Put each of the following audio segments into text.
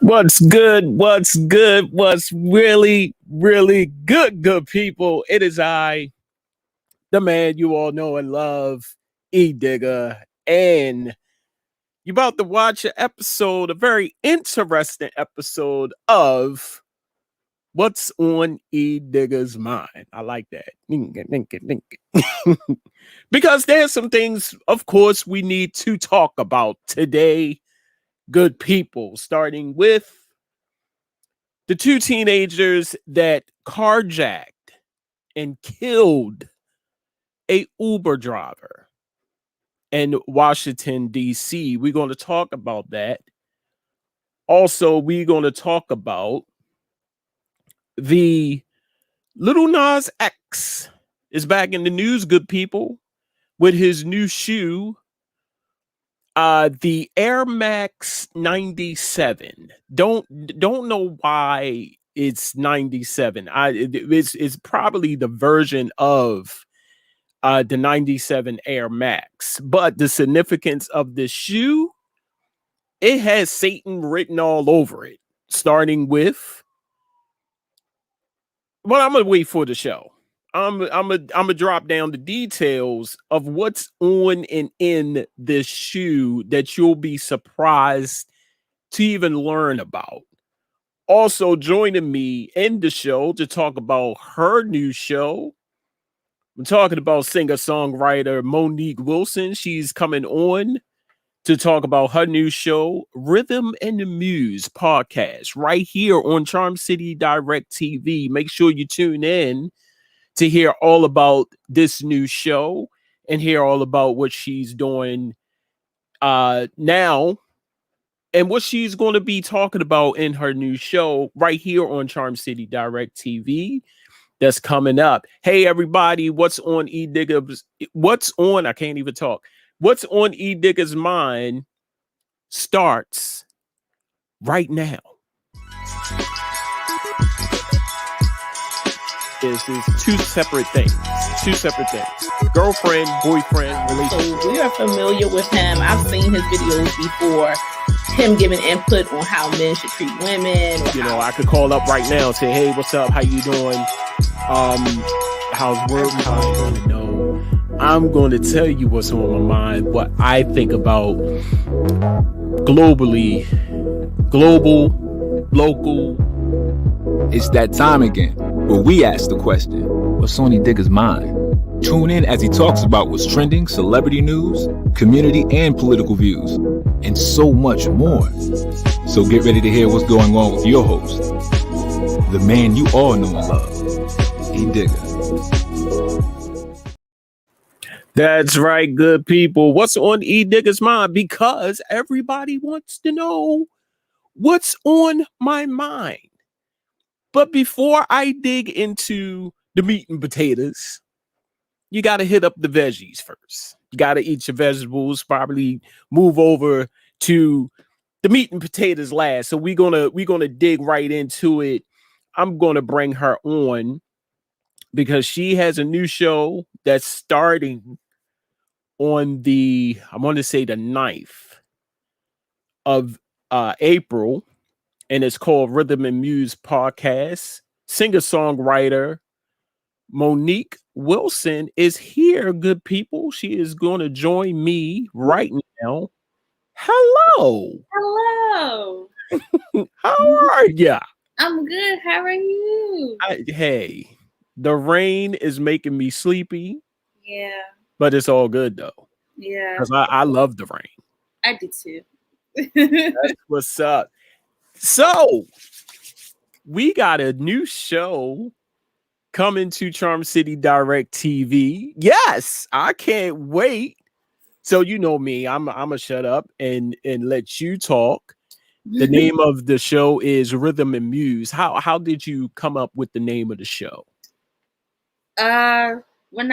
What's good? What's good? What's really, really good, good people? It is I, the man you all know and love, Edigga, and you're about to watch a very interesting episode of What's on Edigga's Mind. I like that. Because there's some things, of course, we need to talk about today, good people, starting with the two teenagers that carjacked and killed a Uber driver in Washington, D.C. We're going to talk about that. Also, we're going to talk about the Lil Nas X is back in the news, good people, with his new shoe, the Air Max 97. Don't know why it's 97. It's probably the version of the 97 Air Max, but the significance of this shoe, it has Satan written all over it, starting with, well, I'm gonna wait for the show. I'm gonna drop down the details of what's on and in this shoe that you'll be surprised to even learn about. Also joining me in the show to talk about her new show, I'm talking about singer-songwriter Monique Wilson. She's coming on to talk about her new show, Rhythm and the Muse podcast, right here on Charm City Direct TV. Make sure you tune in to hear all about this new show and hear all about what she's doing now and what she's going to be talking about in her new show right here on Charm City Direct TV. That's coming up. Hey, everybody, what's on Edigga's? What's on? I can't even talk. What's on Edigga's mind starts right now. This is two separate things. Girlfriend, boyfriend, relationship. So we are familiar with him. I've seen his videos before. Him giving input on how men should treat women. You know, I could call up right now and say, "Hey, what's up? How you doing? How's work? How's it going?" No, I'm going to tell you what's on my mind. What I think about globally, global, local. It's that time again where we ask the question, what's on Edigga's mind? Tune in as he talks about what's trending, celebrity news, community and political views, and so much more. So get ready to hear what's going on with your host, the man you all know and love, Edigga. That's right, good people. What's on Edigga's mind? Because everybody wants to know what's on my mind. But before I dig into the meat and potatoes, you got to hit up the veggies first. You got to eat your vegetables, probably move over to the meat and potatoes last. So we're gonna dig right into it. I'm gonna bring her on because she has a new show that's starting on the, I want to say the 9th of April, and it's called Rhythm and Muse Podcast. Singer-songwriter Monique Wilson is here, good people. She is going to join me right now. Hello. Hello. How are ya? I'm good. How are you? Hey, the rain is making me sleepy. Yeah. But it's all good, though. Yeah. Because I love the rain. I do too. That's what's up. So, we got a new show coming to Charm City Direct TV. Yes, I can't wait. So you know me, I'm gonna shut up and let you talk. The name of the show is Rhythm and Muse. How did you come up with the name of the show? When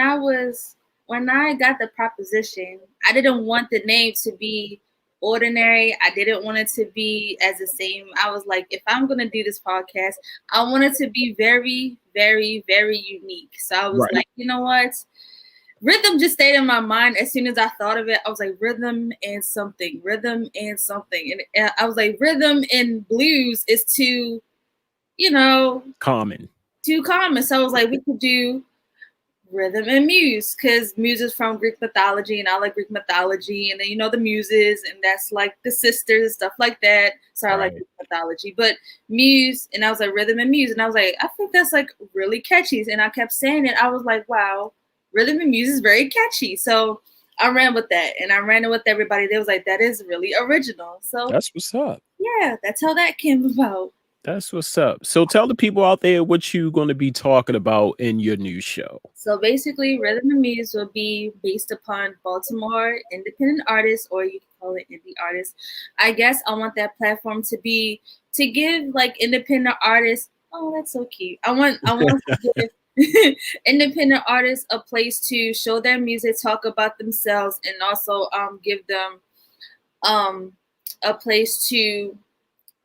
I got the proposition, I didn't want the name to be ordinary. I didn't want it to be as the same. I was like, if I'm gonna do this podcast, I want it to be very, very, very unique. So I was like, you know what? rhythm just stayed in my mind. As soon as I thought of it, I was like, rhythm and something. And I was like, rhythm and blues is too, Common. too common. So I was like, we could do rhythm and muse, because muse is from Greek mythology, and I like Greek mythology, and then the muses, and that's like the sisters, stuff like that. So I like Greek mythology, but muse, and I was like rhythm and muse, and I was like, I think that's like really catchy, and I kept saying it. I was like, wow, rhythm and muse is very catchy. So I ran with that, and I ran it with everybody. They was like, that is really original. So That's what's up. Yeah, that's how that came about. That's what's up. So tell the people out there what you're going to be talking about in your new show. So basically, Rhythm and Muse will be based upon Baltimore independent artists, or you can call it indie artists. I guess I want that platform to give like independent artists. Oh, that's so cute. I want to give independent artists a place to show their music, talk about themselves, and also give them a place to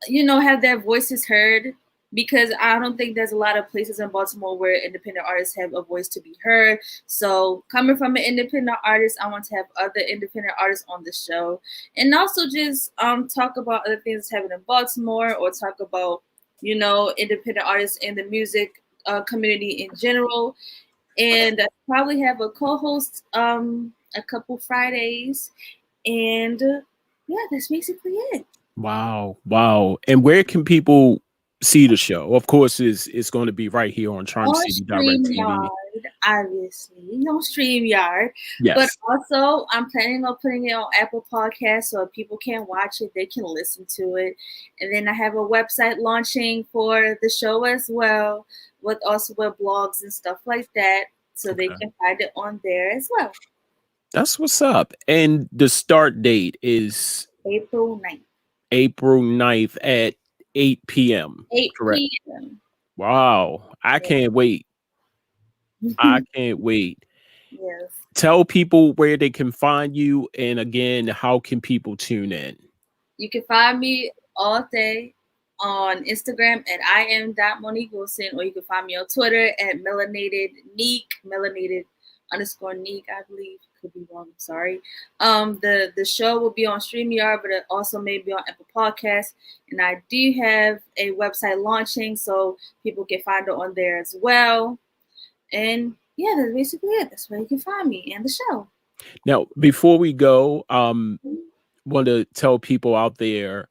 have their voices heard, because I don't think there's a lot of places in Baltimore where independent artists have a voice to be heard. So coming from an independent artist, I want to have other independent artists on the show, and also just talk about other things that's happening in Baltimore, or talk about independent artists in the music community in general, and probably have a co-host a couple Fridays, and yeah, that's basically it. Wow. And where can people see the show? Of course, it's going to be right here on Charm City Direct TV. Obviously, on StreamYard. Yes. But also, I'm planning on putting it on Apple Podcasts, so if people can't watch it, they can listen to it. And then I have a website launching for the show as well, with blogs and stuff like that, so they can find it on there as well. That's what's up. And the start date is April 9th. April 9th at 8 p.m. 8 correct? p.m. Wow. I can't wait. I can't wait. Yes. Tell people where they can find you. And again, how can people tune in? You can find me all day on Instagram at IM.Monique Wilson, or you can find me on Twitter at melanated_Neek, I believe. Could be wrong. Sorry. The show will be on StreamYard, but it also may be on Apple Podcasts. And I do have a website launching, so people can find it on there as well. And yeah, that's basically it. That's where you can find me and the show. Now, before we go, want to tell people out there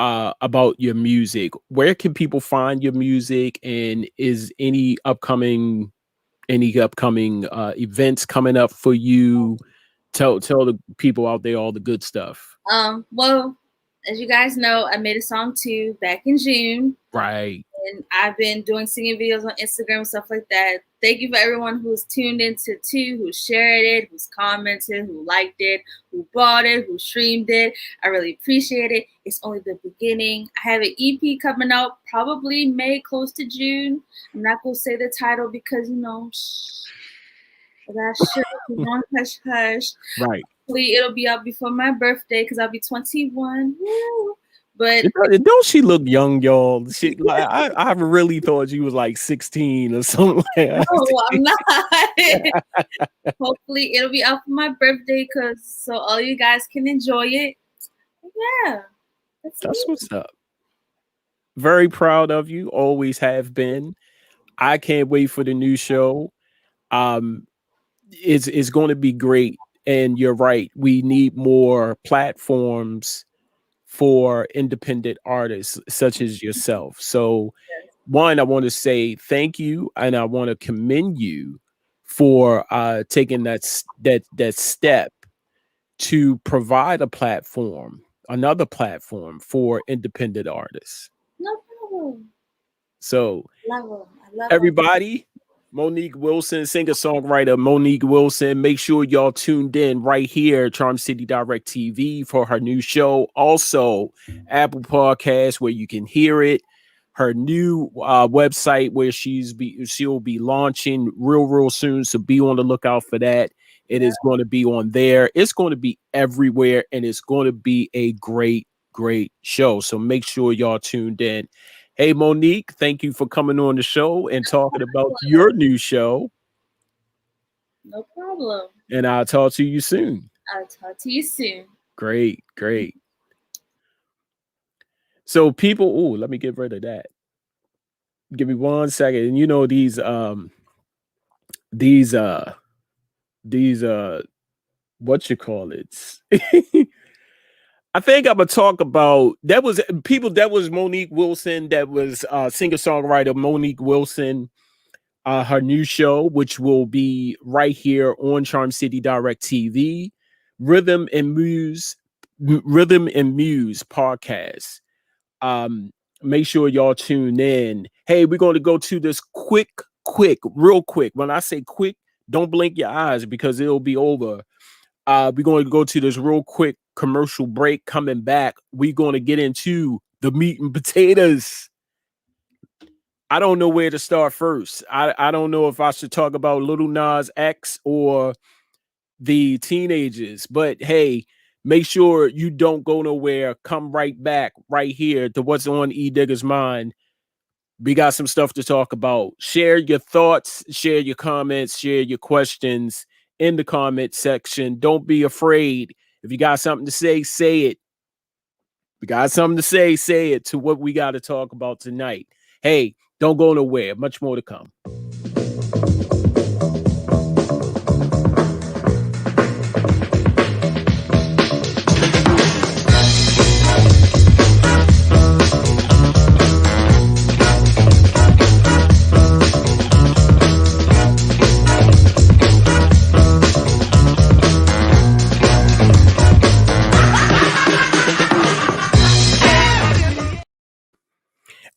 about your music. Where can people find your music, and is any upcoming events coming up for you? Tell the people out there all the good stuff. Well, as you guys know, I made a song too back in June. Right. And I've been doing singing videos on Instagram and stuff like that. Thank you for everyone who's tuned into too, who shared it, who's commented, who liked it, who bought it, who streamed it. I really appreciate it. It's only the beginning. I have an EP coming out probably May, close to June. I'm not going to say the title because, hush, hush. Right. Hopefully it'll be out before my birthday because I'll be 21. Woo. But don't she look young, y'all? I really thought she was like 16 or something like that. No, I'm not. Hopefully it'll be out for my birthday, so all you guys can enjoy it. Yeah. That's what's up. Very proud of you. Always have been. I can't wait for the new show. It's going to be great. And you're right. We need more platforms for independent artists such as yourself. So one, I want to say thank you, and I want to commend you for taking that step to provide another platform for independent artists. No problem. So I love everybody, Monique Wilson, singer-songwriter Monique Wilson. Make sure y'all tuned in right here, Charm City Direct TV, for her new show. Also, Apple Podcasts, where you can hear it. Her new website, where she'll be launching real soon. So be on the lookout for that. It is going to be on there. It's going to be everywhere, and it's going to be a great show. So make sure y'all tuned in. Hey, Monique, thank you for coming on the show and talking about your new show. No problem. problem. And I'll talk to you soon. I'll talk to you soon. Great. So people, let me get rid of that. Give me 1 second. And you know, these what you call it? I think I'm gonna talk about that was Monique Wilson, that was singer-songwriter Monique Wilson, her new show, which will be right here on Charm City Direct TV, Rhythm and Muse podcast. Make sure y'all tune in. Hey, we're going to go to this real quick. When I say quick, don't blink your eyes because it'll be over. We're going to go to this real quick commercial break. Coming back, we're going to get into the meat and potatoes. I don't know where to start first. I don't know if I should talk about Lil Nas X or the teenagers, but hey, make sure you don't go nowhere. Come right back right here to what's on Edigga's mind. We got some stuff to talk about. Share your thoughts, share your comments, share your questions in the comment section. Don't be afraid. If you got something to say, say it. If you got something to say it to what we got to talk about tonight. Hey, don't go nowhere. Much more to come.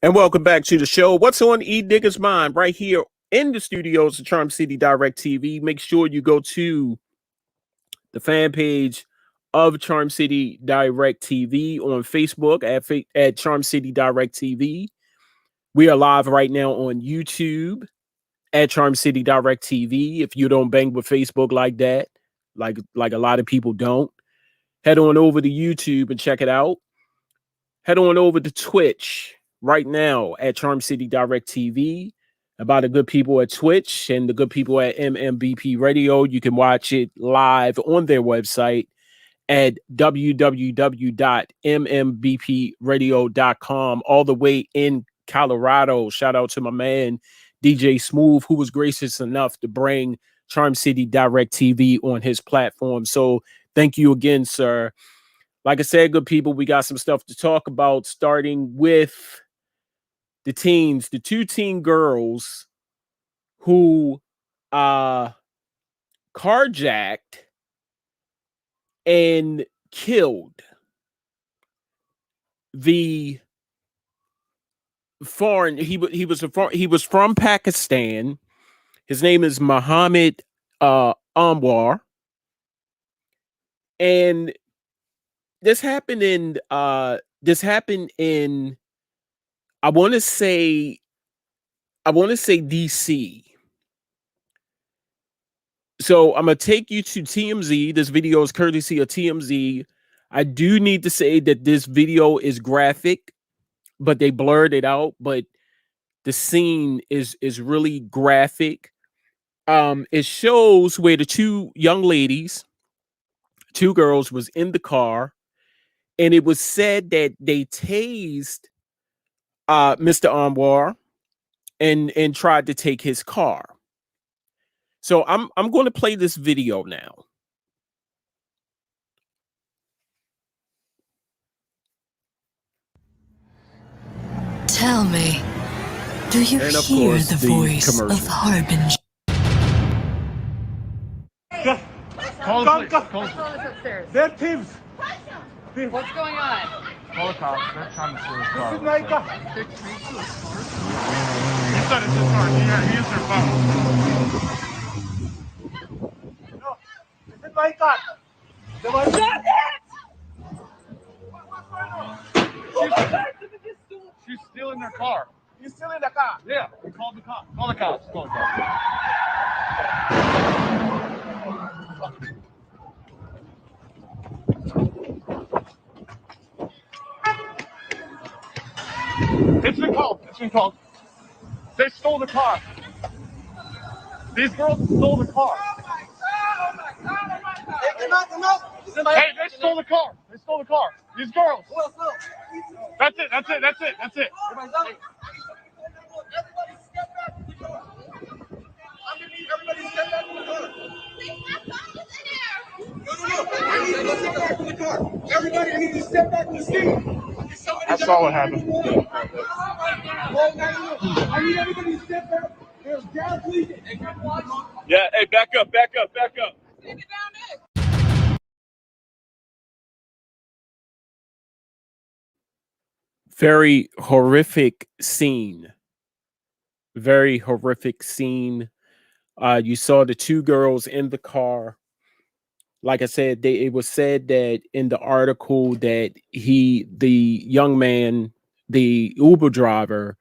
And welcome back to the show. What's on Edigga's mind right here in the studios of Charm City Direct TV. Make sure you go to the fan page of Charm City Direct TV on Facebook at Charm City Direct TV. We are live right now on YouTube at Charm City Direct TV. If you don't bang with Facebook like that, like a lot of people don't, head on over to YouTube and check it out. Head on over to Twitch right now at Charm City Direct TV. About the good people at Twitch and the good people at MMBP Radio. You can watch it live on their website at www.mmbpradio.com, all the way in Colorado. Shout out to my man DJ Smooth, who was gracious enough to bring Charm City Direct TV on his platform. So thank you again, sir. Like I said, good people, we got some stuff to talk about, starting with the teens, the two teen girls who carjacked and killed the foreign. He was from Pakistan. His name is Muhammad Anwar, and this happened in I want to say DC. So I'm going to take you to TMZ. This video is courtesy of TMZ. I do need to say that this video is graphic, but they blurred it out. But the scene is really graphic. It shows where the two girls was in the car, and it was said that they tased Mr. Anwar and tried to take his car. So I'm going to play this video now. Tell me, do you hear the voice of Harbinger? Call us upstairs. They're thieves. What's going on? Call the cops. They're trying to steal his car. They're trying to steal his car? He said it's his car. He used their phone. No, this is my car. They were shut it! What's going on? She's stealing their car. You stealing the car? Yeah. We called the cops. Call the cops. Call the cops. It's been called. It's been called. They stole the car. These girls stole the car. Oh my God! Hey, they stole the car. They stole the car. These girls. That's it. Everybody step back from the car. I'm gonna need everybody step back from the car. No. Everybody, I need to step back from the seat. I saw what happened. I need everybody to step back. There's gas leaking. Yeah, hey, back up. Very horrific scene. Very horrific scene. You saw the two girls in the car. Like I said, it was said that in the article that the young man, the Uber driver,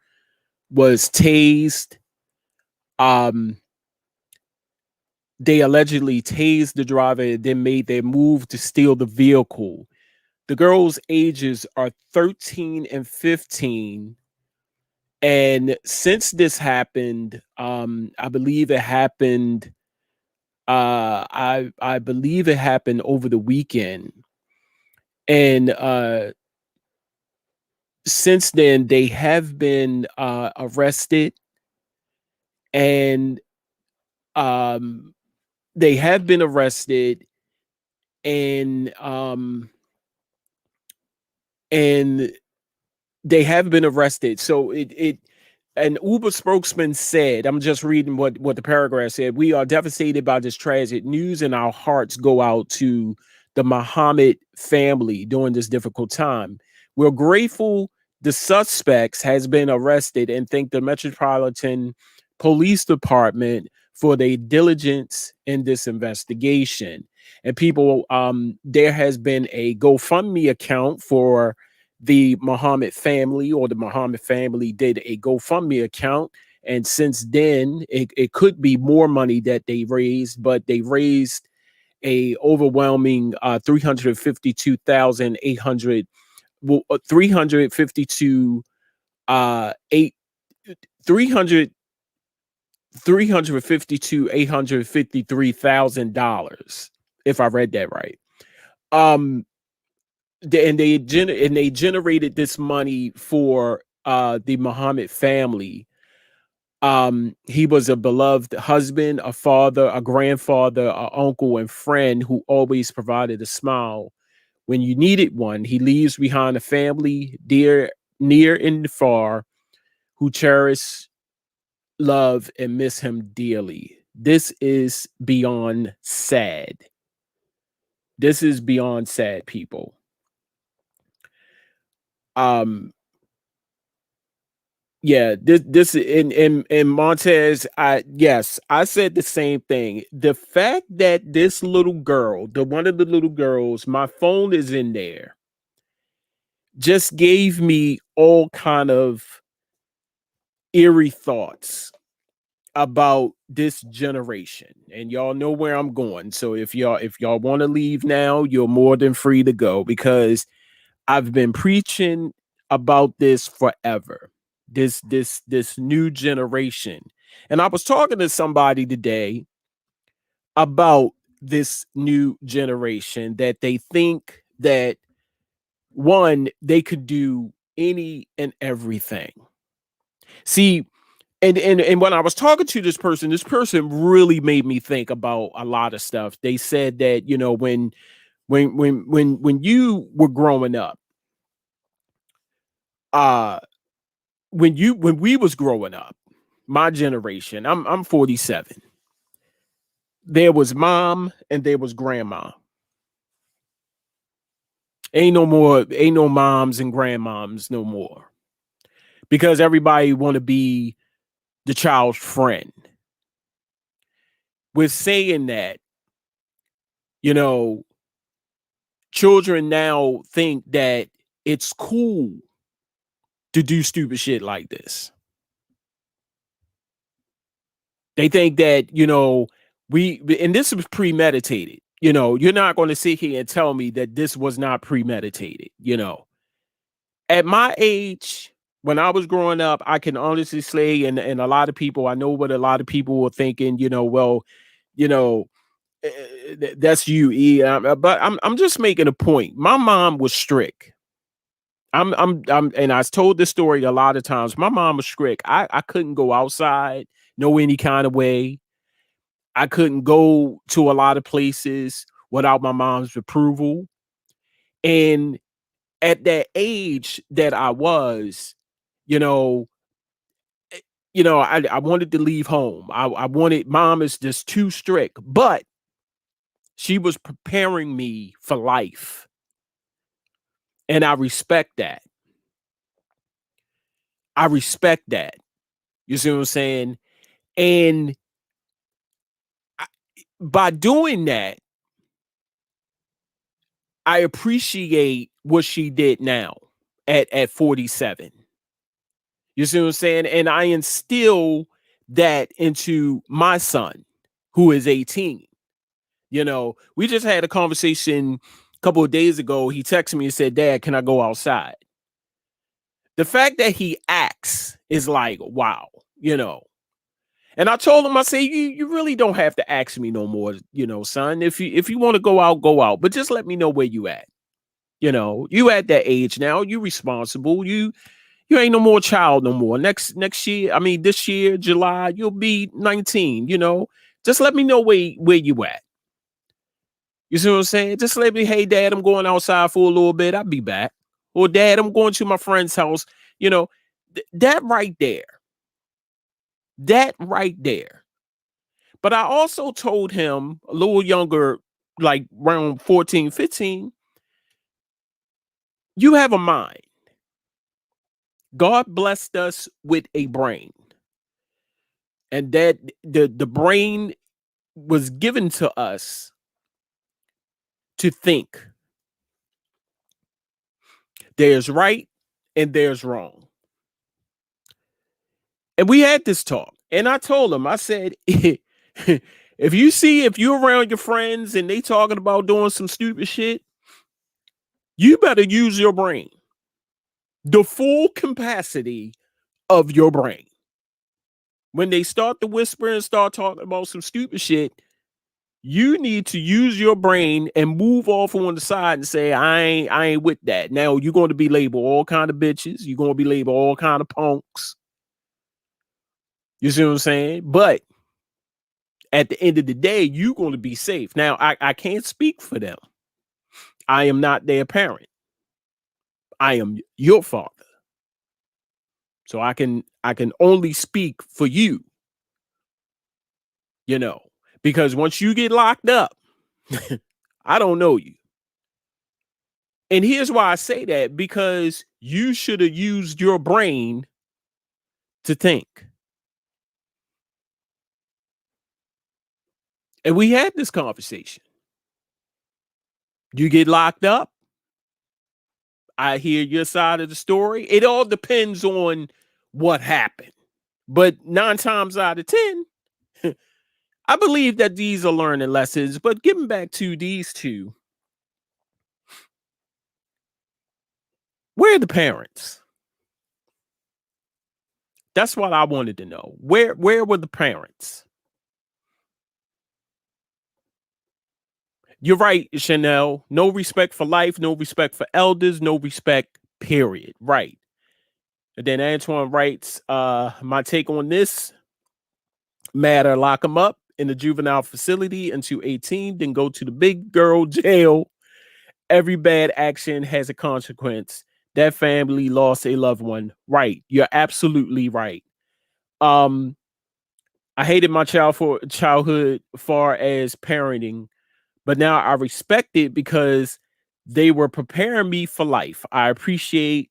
was tased. They allegedly tased the driver and then made their move to steal the vehicle. The girls' ages are 13 and 15. And since this happened, I believe it happened. I believe it happened over the weekend. And since then, they have been arrested, and they have been arrested, and they have been arrested. So an Uber spokesman said, I'm just reading what the paragraph said. We are devastated by this tragic news, and our hearts go out to the Muhammad family during this difficult time. We're grateful the suspects has been arrested and thank the Metropolitan Police Department for their diligence in this investigation. And people, there has been a GoFundMe account for the Muhammad family, or the Muhammad family did a GoFundMe account. And since then, it could be more money that they raised, but they raised a overwhelming 352,800, 352 8 300 $853,000, if I read that right. And they generated this money for the Muhammad family. He was a beloved husband, a father, a grandfather, an uncle, and friend who always provided a smile when you needed one. He leaves behind a family dear, near and far, who cherish, love, and miss him dearly. This is beyond sad. This is beyond sad, people. Yeah, this in Montez, I said the same thing. The fact that this little girl, one of the little girls, my phone is in there, just gave me all kind of eerie thoughts about this generation. And y'all know where I'm going. So if y'all want to leave now, you're more than free to go, because I've been preaching about this forever. This new generation. And I was talking to somebody today about this new generation, that they think that, one, they could do any and everything. See, and when I was talking to this person really made me think about a lot of stuff. They said that, you know, when you were growing up, when we was growing up, my generation, I'm 47. There was mom and there was grandma. Ain't no moms and grandmoms no more, because everybody want to be the child's friend. With saying that, you know, children now think that it's cool to do stupid shit like this. They think that, you know, and this was premeditated. You know, you're not going to sit here and tell me that this was not premeditated. You know, at my age, when I was growing up, I can honestly say, and a lot of people, I know what a lot of people were thinking, you know, well, you know, That's you, E. But I'm just making a point. My mom was strict. And I've told this story a lot of times. My mom was strict. I couldn't go outside, no any kind of way. I couldn't go to a lot of places without my mom's approval. And at that age that I was, you know, I wanted to leave home. I wanted, mom is just too strict, but she was preparing me for life. And I respect that. I respect that. You see what I'm saying? And by doing that, I appreciate what she did now at 47. You see what I'm saying? And I instill that into my son, who is 18. You know, we just had a conversation a couple of days ago. He texted me and said, Dad, can I go outside? The fact that he acts is like, wow, you know. And I told him, I say, you really don't have to ask me no more, you know, son. If you want to go out, go out. But just let me know where you at. You know, you at that age now. You responsible. You ain't no more child no more. Next year, I mean, this year, July, you'll be 19, you know. Just let me know where you at. You see what I'm saying? Just let me, hey, Dad, I'm going outside for a little bit. I'll be back. Or Dad, I'm going to my friend's house. You know, that right there. That right there. But I also told him a little younger, like around 14, 15, you have a mind. God blessed us with a brain. And that the brain was given to us to think. There's right and there's wrong. And we had this talk. And I told him, I said, if you're around your friends and they talking about doing some stupid shit, you better use your brain. The full capacity of your brain. When they start to whisper and start talking about some stupid shit, you need to use your brain and move off on the side and say, I ain't with that. Now you're going to be labeled all kind of bitches. You're going to be labeled all kind of punks. You see what I'm saying? But at the end of the day, you're going to be safe. Now, I can't speak for them. I am not their parent. I am your father. So I can only speak for you. You know, because once you get locked up, I don't know you. And here's why I say that, because you should have used your brain to think. And we had this conversation. You get locked up. I hear your side of the story. It all depends on what happened. But 9 times out of 10, I believe that these are learning lessons. But getting back to these two, where are the parents? That's what I wanted to know. Where were the parents? You're right, Chanel. No respect for life, no respect for elders, no respect, period. Right. And then Antoine writes, my take on this matter, lock them up in the juvenile facility until 18, then go to the big girl jail. Every bad action has a consequence. That family lost a loved one. Right. You're absolutely right. I hated my childhood far as parenting, but now I respect it because they were preparing me for life. I appreciate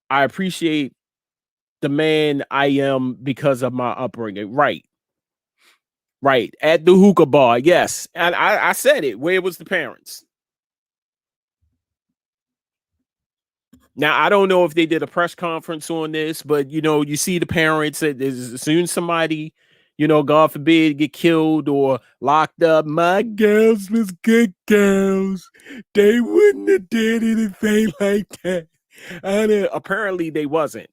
the man I am because of my upbringing. Right. Right. At the hookah bar. Yes. And I said it. Where was the parents? Now, I don't know if they did a press conference on this, but, you know, you see the parents, as soon as somebody, you know, God forbid, get killed or locked up, my girls was good girls. They wouldn't have did anything like that. And apparently they wasn't.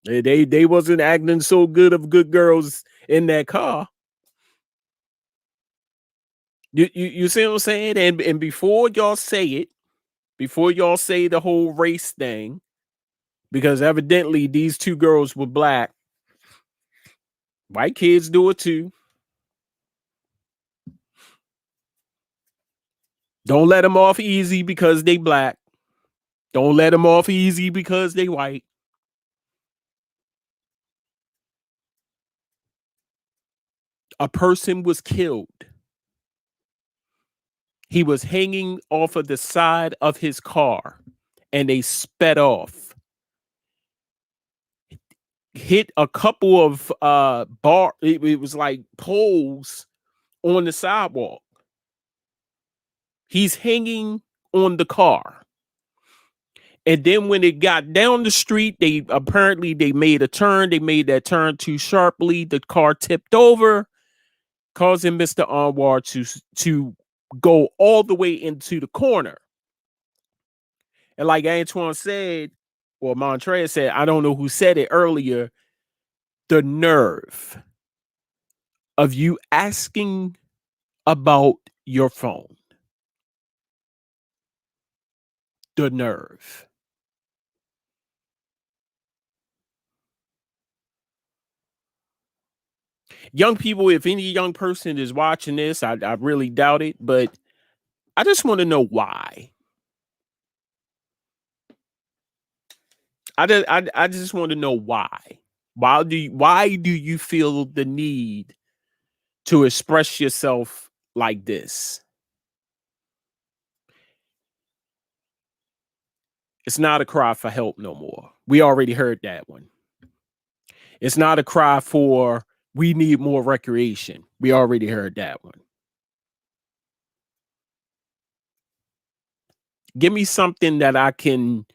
They wasn't acting so good of good girls in that car. You see what I'm saying? And before y'all say it, before y'all say the whole race thing, because evidently these two girls were black, white kids do it too. Don't let them off easy because they black. Don't let them off easy because they white. A person was killed. He was hanging off of the side of his car and they sped off. Hit a couple of it was like poles on the sidewalk. He's hanging on the car. And then when it got down the street, they made a turn. They made that turn too sharply. The car tipped over, causing Mr. Anwar to go all the way into the corner. And like Antoine said, or Montrez said, I don't know who said it earlier, the nerve of you asking about your phone. The nerve. Young people, if any young person is watching this, I really doubt it, but I just want to know why. I just want to know why. Why do you feel the need to express yourself like this? It's not a cry for help no more. We already heard that one. It's not a cry for we need more recreation. We already heard that one. Give me something that I can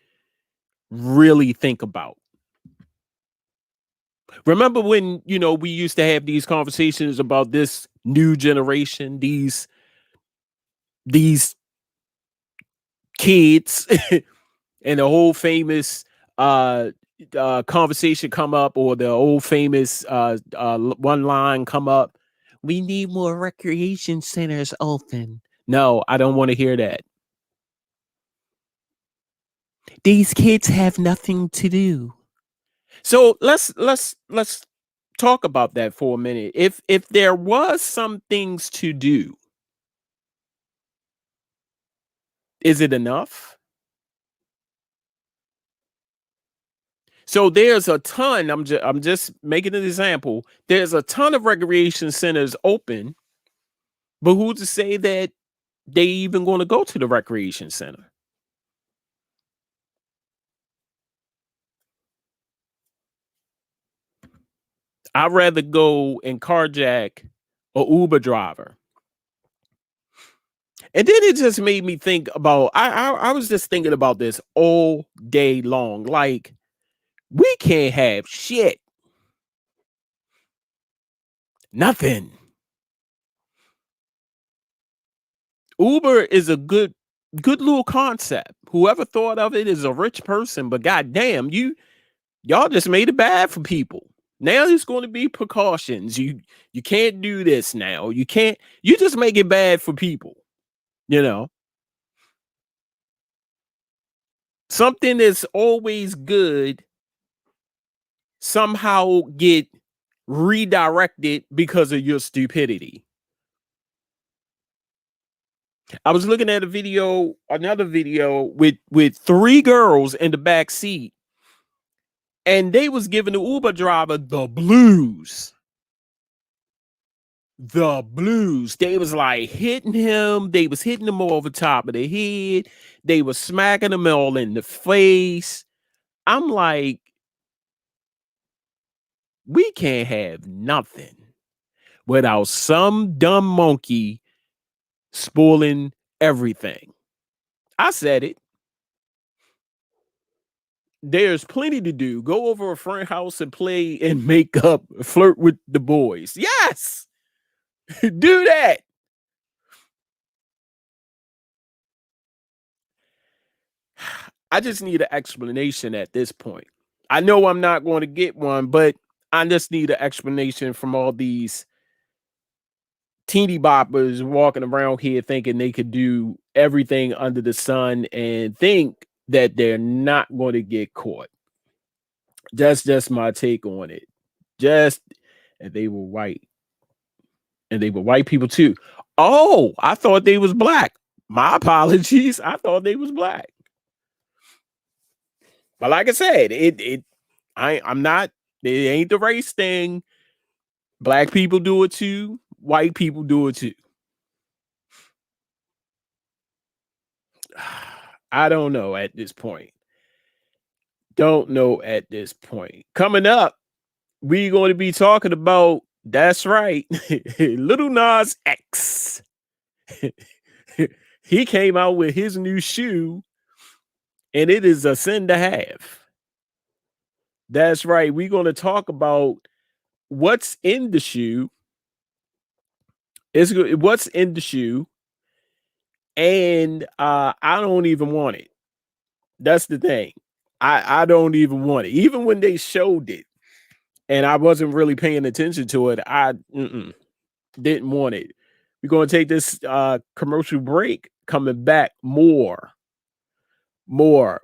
really think about. Remember when, we used to have these conversations about this new generation, these kids and the whole famous conversation come up, or the old famous one line come up. We need more recreation centers open. No, I don't want to hear that. These kids have nothing to do. So let's talk about that for a minute. If there was some things to do, is it enough? So there's a ton. I'm just making an example. There's a ton of recreation centers open, but who's to say that they even going to go to the recreation center? I'd rather go and carjack a Uber driver. And then it just made me think about, I was just thinking about this all day long. Like, we can't have shit. Nothing. Uber is a good little concept. Whoever thought of it is a rich person, but goddamn, y'all just made it bad for people. Now there's going to be precautions. You can't do this now. You just make it bad for people. Something that's always good somehow get redirected because of your stupidity. I was looking at another video with three girls in the back seat, and they was giving the Uber driver the blues. The blues. They was like hitting him. They was hitting him over the top of the head. They was smacking him all in the face. I'm like, we can't have nothing without some dumb monkey spoiling everything. I said it. There's plenty to do. Go over a friend's house and play and make up, flirt with the boys. Yes. Do that. I just need an explanation at this point. I know I'm not going to get one, but I just need an explanation from all these teeny boppers walking around here thinking they could do everything under the sun and think that they're not going to get caught. That's just my take on it. And they were white. And they were white people too. Oh, I thought they was black. My apologies. I thought they was black. But like I said, I'm not, it ain't the race thing. Black people do it too. White people do it too. I don't know at this point. Coming up, we're going to be talking about, that's right, Lil Nas X. He came out with his new shoe, and it is a sin to have. That's right. We're going to talk about what's in the shoe. What's in the shoe, and I don't even want it. That's the thing. I don't even want it. Even when they showed it, and I wasn't really paying attention to it, I didn't want it. We're going to take this commercial break. Coming back more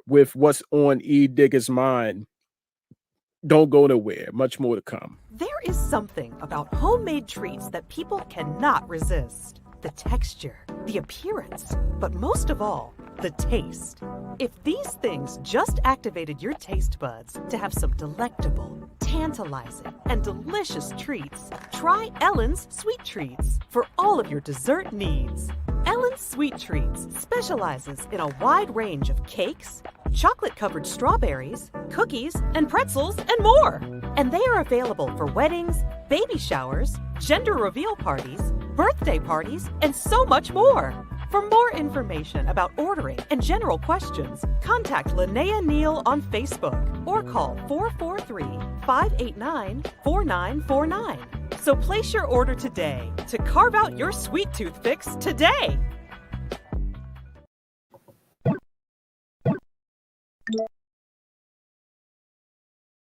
with what's on Edigga's mind. Don't go nowhere. Much more to come. There is something about homemade treats that people cannot resist. The texture, the appearance, but most of all, the taste. If these things just activated your taste buds to have some delectable, tantalizing, and delicious treats, try Ellen's Sweet Treats for all of your dessert needs. Ellen's Sweet Treats specializes in a wide range of cakes, chocolate-covered strawberries, cookies, and pretzels, and more. And they are available for weddings, baby showers, gender reveal parties, birthday parties, and so much more. For more information about ordering and general questions, contact Linnea Neal on Facebook or call 443-589-4949. So place your order today to carve out your sweet tooth fix today.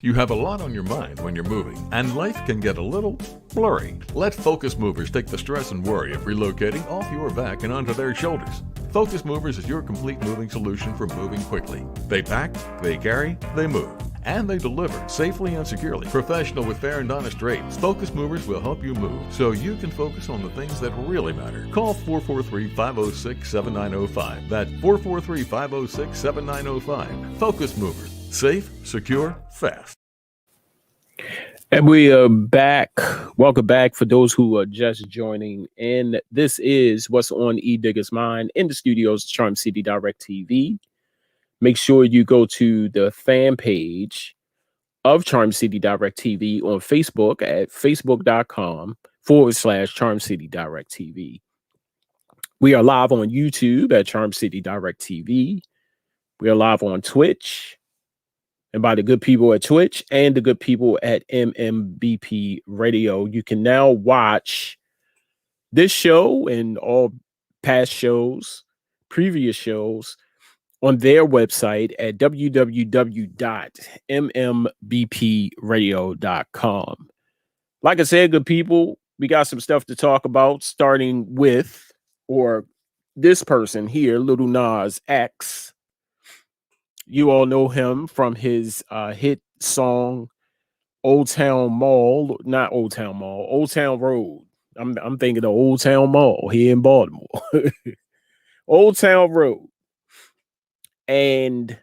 You have a lot on your mind when you're moving, and life can get a little blurry. Let Focus Movers take the stress and worry of relocating off your back and onto their shoulders. Focus Movers is your complete moving solution for moving quickly. They pack, they carry, they move, and they deliver safely and securely. Professional with fair and honest rates, Focus Movers will help you move so you can focus on the things that really matter. Call 443-506-7905. That's 443-506-7905. Focus Movers. Safe, secure, fast. And we are back. Welcome back for those who are just joining in. This is what's on Edigga's mind in the studios, Charm City Direct TV. Make sure you go to the fan page of Charm City Direct TV on Facebook at facebook.com/Charm City Direct TV. We are live on YouTube at Charm City Direct TV. We are live on Twitch. And by the good people at Twitch and the good people at MMBP Radio, you can now watch this show and all past shows, previous shows on their website at www.mmbpradio.com. Like I said, good people, we got some stuff to talk about, starting with, or this person here, Lil Nas X. You all know him from his hit song Old Town Mall, not Old Town Mall, Old Town Road. I'm thinking of Old Town Mall here in Baltimore. Old Town Road. And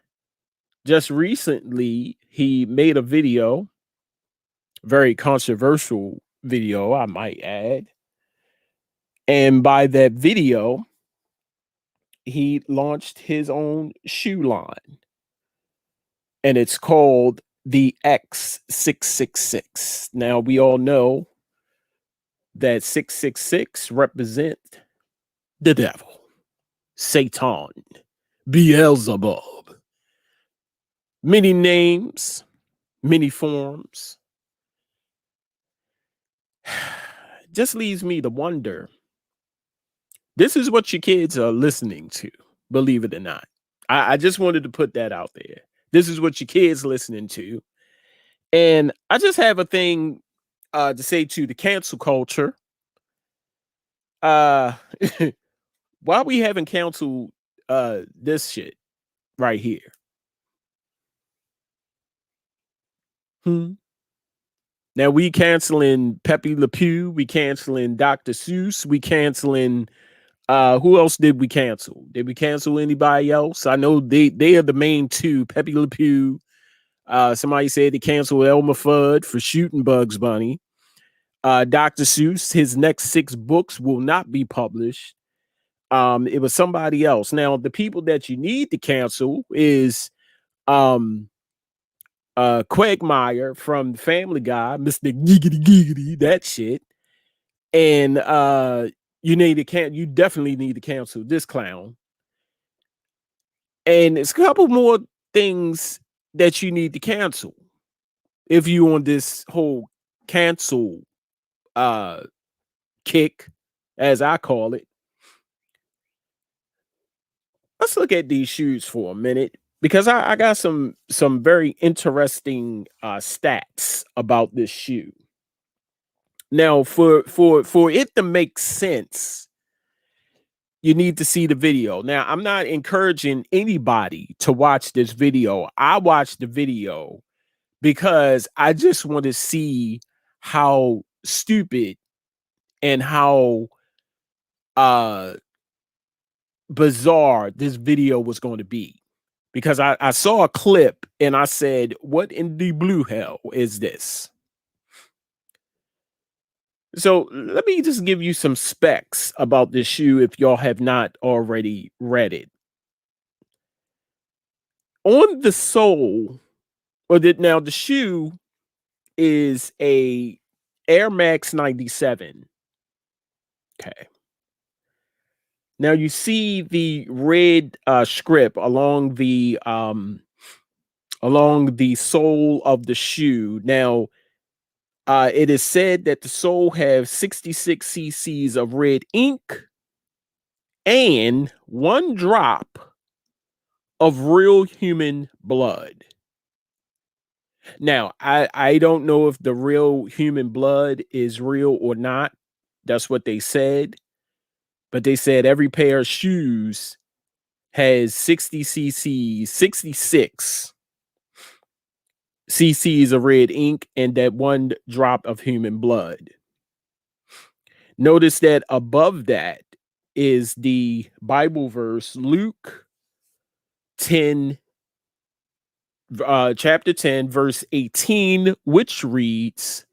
just recently he made a video, very controversial video, I might add. And by that video, he launched his own shoe line. And it's called the X666. Now, we all know that 666 represent the devil, Satan, Beelzebub. Many names, many forms. Just leaves me to wonder. This is what your kids are listening to, believe it or not. I just wanted to put that out there. This is what your kids listening to. And I just have a thing to say to the cancel culture. uh why we haven't canceled this shit right here? Now we canceling Pepe Le Pew, we canceling Dr. Seuss, we canceling who else did we cancel? Did we cancel anybody else? I know they are the main two, Pepe Le Pew. Somebody said they canceled Elmer Fudd for shooting Bugs Bunny. Dr. Seuss, his next 6 books will not be published. It was somebody else. Now, the people that you need to cancel is Quagmire from Family Guy, Mr. Giggity Giggity, that shit. And you definitely need to cancel this clown. And it's a couple more things that you need to cancel if you on this whole cancel kick, as I call it. Let's look at these shoes for a minute, because I got some very interesting stats about this shoe. Now, for it to make sense, you need to see the video. Now, I'm not encouraging anybody to watch this video. I watched the video because I just want to see how stupid and how bizarre this video was going to be. Because I saw a clip and I said, what in the blue hell is this? So let me just give you some specs about this shoe if y'all have not already read it. On the sole, now the shoe is a Air Max 97. Okay. Now you see the red script along the sole of the shoe. Now, it is said that the sole has 66 cc's of red ink and 1 drop of real human blood. Now, I don't know if the real human blood is real or not. That's what they said. But they said every pair of shoes has 66 cc's of red ink and that 1 drop of human blood. Notice that above that is the Bible verse, Luke 10, chapter 10, verse 18, which reads,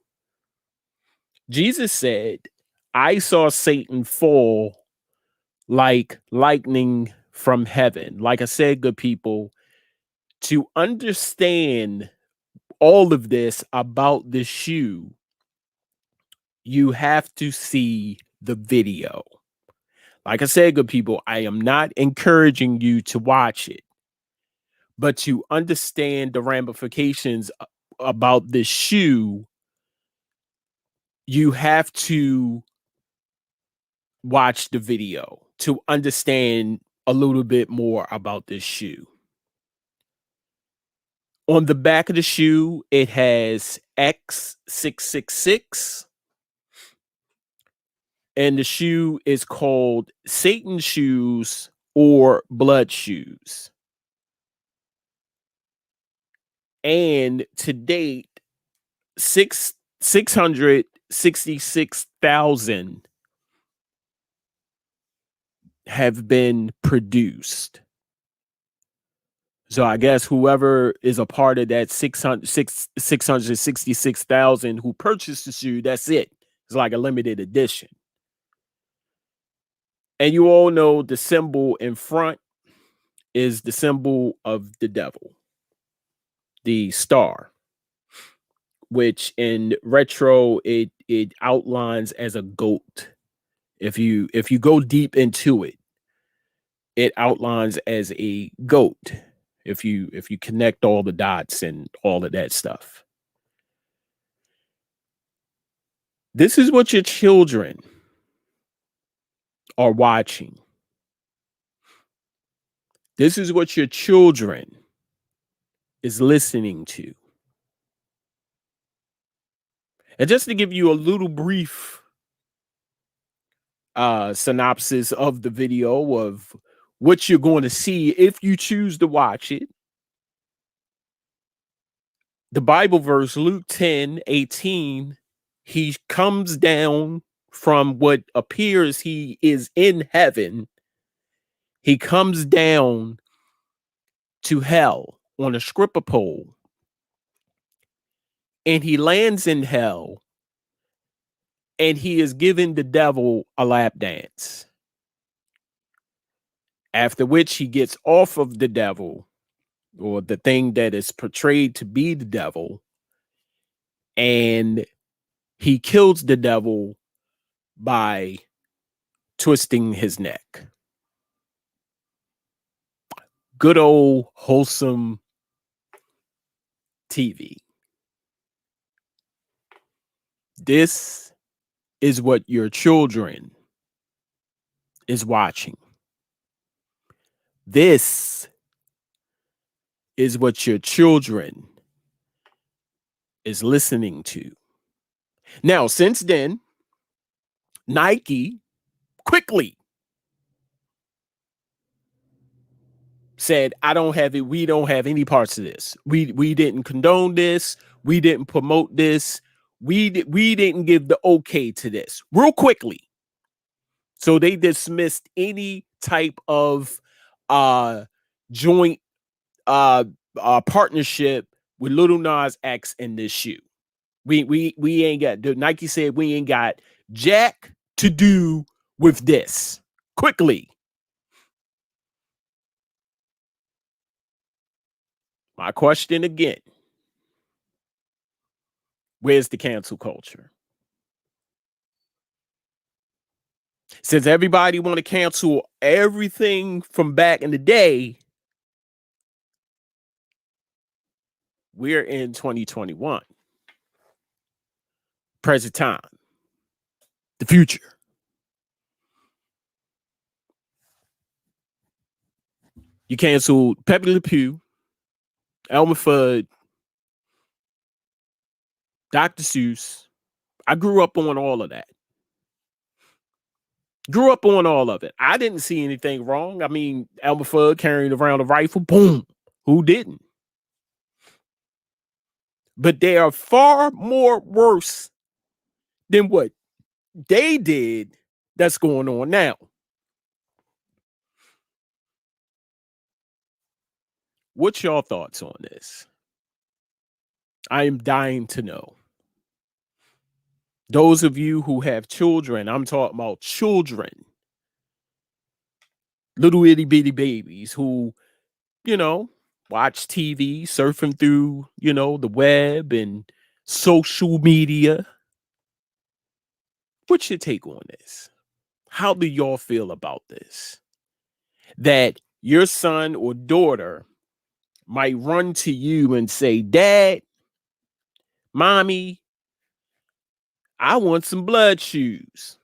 Jesus said, I saw Satan fall like lightning from heaven. Like I said, good people, to understand all of this about the shoe, you have to see the video. Like I said, good people, I am not encouraging you to watch it, but to understand the ramifications about this shoe, you have to watch the video to understand a little bit more about this shoe. On the back of the shoe, it has X666. And the shoe is called Satan shoes or blood shoes. And to date, 666,000 have been produced. So I guess whoever is a part of that 666,000 who purchased the shoe, that's it. It's like a limited edition. And you all know the symbol in front is the symbol of the devil, the star, which in retro it outlines as a goat. If you go deep into it, it outlines as a goat. If you connect all the dots and all of that stuff. This is what your children are watching. This is what your children is listening to. And just to give you a little brief synopsis of the video of what you're going to see if you choose to watch it. The Bible verse, Luke 10:18, he comes down from what appears he is in heaven. He comes down to hell on a stripper pole, and he lands in hell, and he is giving the devil a lap dance. After which he gets off of the devil, or the thing that is portrayed to be the devil, and he kills the devil by twisting his neck. Good old wholesome TV. This is what your children is watching. This is what your children is listening to. Now, since then, Nike quickly said, I don't have it. We don't have any parts of this. We didn't condone this. We didn't promote this. We didn't give the okay to this real quickly. So they dismissed any type of joint partnership with Lil Nas X in this shoe. We ain't got, Nike said we ain't got jack to do with this. Quickly. My question again. Where's the cancel culture? Since everybody want to cancel everything from back in the day, we're in 2021. Present time. The future. You canceled Pepe Le Pew, Elmer Fudd, Dr. Seuss. I grew up on all of that. Grew up on all of it. I didn't see anything wrong. I mean, Elmer Fudd carrying around a rifle. Boom. Who didn't? But they are far more worse than what they did that's going on now. What's your thoughts on this? I am dying to know. Those of you who have children, I'm talking about children, little itty bitty babies who, watch TV, surfing through, the web and social media. What's your take on this? How do y'all feel about this? That your son or daughter might run to you and say, Dad, Mommy, I want some blood shoes.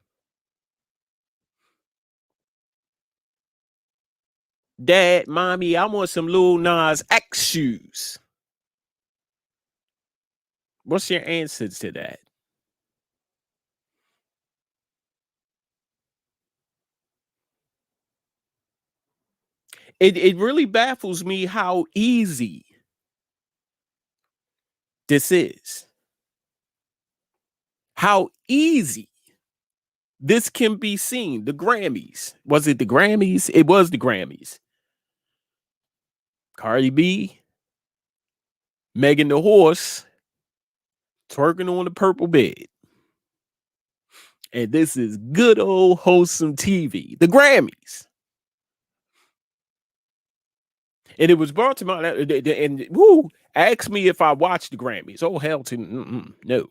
Dad, Mommy, I want some Lil Nas X shoes. What's your answer to that? It really baffles me how easy this is. How easy this can be seen. The Grammys. Was it the Grammys? It was the Grammys. Cardi B, Megan the Horse, twerking on the purple bed. And this is good old wholesome TV. The Grammys. And it was brought to my, and asked me if I watched the Grammys. Oh, hell to no.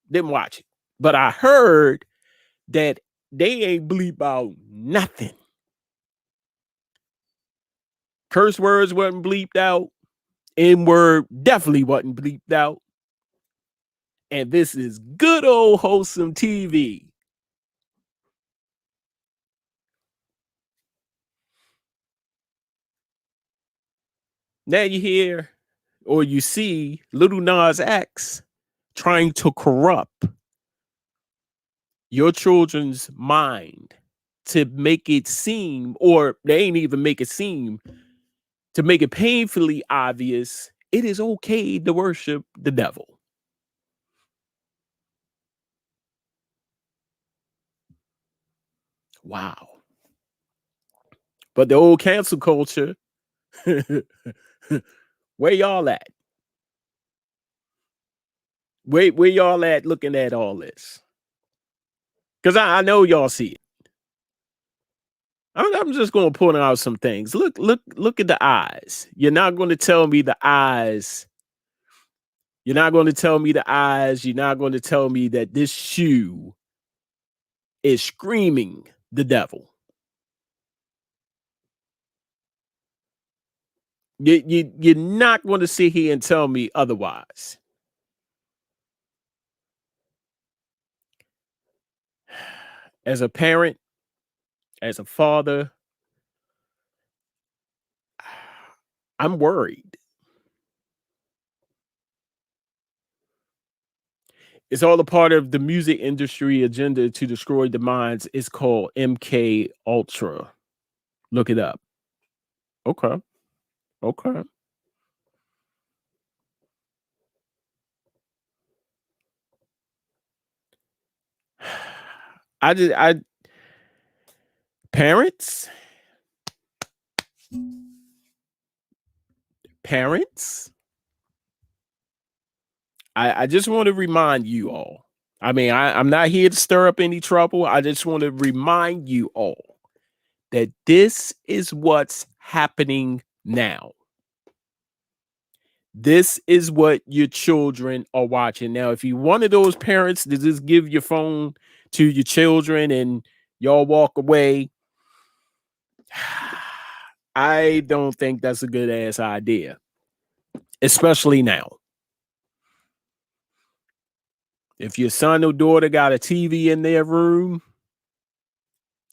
Didn't watch it. But I heard that they ain't bleep out nothing. Curse words wasn't bleeped out. N-word definitely wasn't bleeped out. And this is good old wholesome TV. Now you hear or you see Lil Nas X trying to corrupt your children's mind to make it seem, or they ain't even make it seem, to make it painfully obvious, it is okay to worship the devil. Wow. But the old cancel culture, where y'all at? Where y'all at looking at all this? Because I know y'all see it. I'm just going to point out some things. Look at the eyes. You're not going to tell me the eyes. You're not going to tell me the eyes. You're not going to tell me that this shoe is screaming the devil. You're not going to sit here and tell me otherwise. As a parent, as a father, I'm worried. It's all a part of the music industry agenda to destroy the minds. It's called MK Ultra. Look it up. Okay. Parents, I just want to remind you all. I mean, I'm not here to stir up any trouble. I just want to remind you all that this is what's happening now. This is what your children are watching. Now, if you're one of those parents that just give your phone to your children and y'all walk away, I don't think that's a good ass idea, especially now. If your son or daughter got a TV in their room,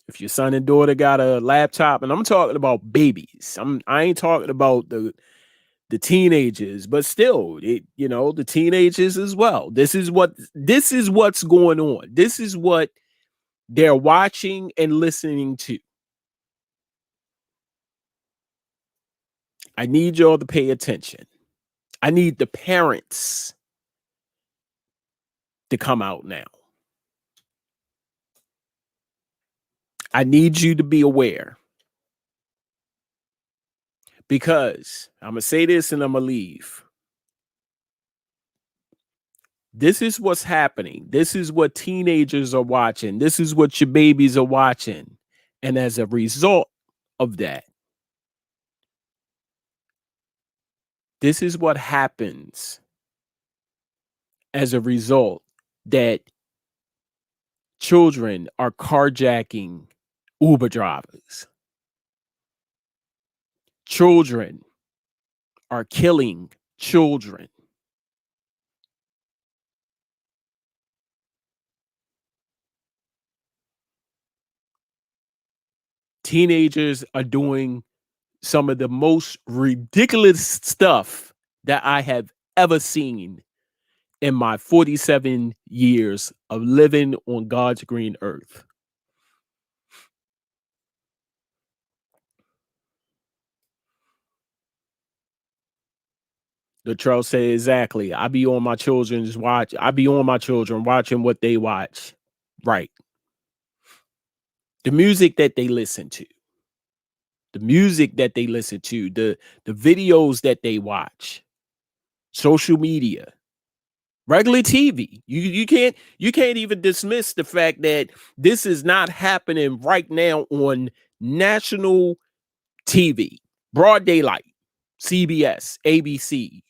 if your son and daughter got a laptop, and I'm talking about babies, I ain't talking about the teenagers, but still, the teenagers as well. This is what's going on. This is what they're watching and listening to. I need y'all to pay attention. I need the parents to come out now. I need you to be aware. Because I'm going to say this and I'm going to leave. This is what's happening. This is what teenagers are watching. This is what your babies are watching. And as a result of that, this is what happens as a result that children are carjacking Uber drivers. Children are killing children. Teenagers are doing some of the most ridiculous stuff that I have ever seen in my 47 years of living on God's green earth. Latrell said exactly. I be on my children watching what they watch. Right. The music that they listen to. The videos that they watch. Social media. Regular TV. You can't even dismiss the fact that this is not happening right now on national TV. Broad daylight. CBS, ABC.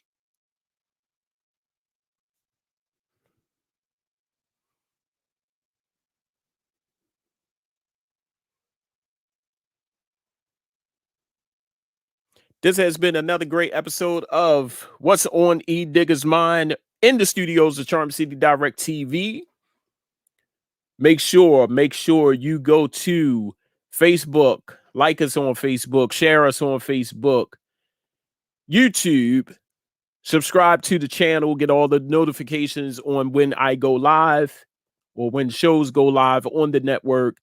This has been another great episode of What's on Edigga's Mind in the studios of Charm City Direct TV. Make sure you go to Facebook, like us on Facebook, share us on Facebook, YouTube, subscribe to the channel, get all the notifications on when I go live or when shows go live on the network.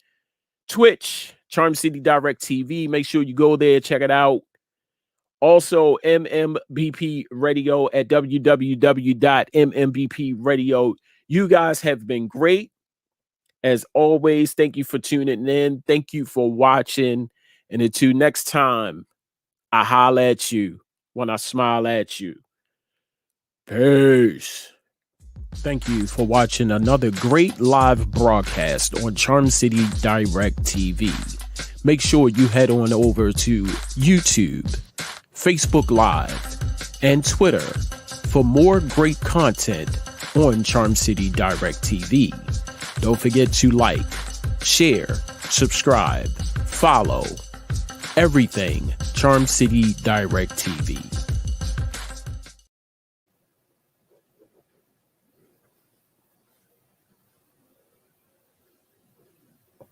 Twitch, Charm City Direct TV. Make sure you go there, check it out. Also, MMBP Radio at www.mmbpradio. You guys have been great. As always, thank you for tuning in. Thank you for watching. And until next time, I holla at you when I smile at you. Peace. Thank you for watching another great live broadcast on Charm City Direct TV. Make sure you head on over to YouTube, Facebook Live, and Twitter for more great content on Charm City Direct TV. Don't forget to like, share, subscribe, follow everything Charm City Direct TV.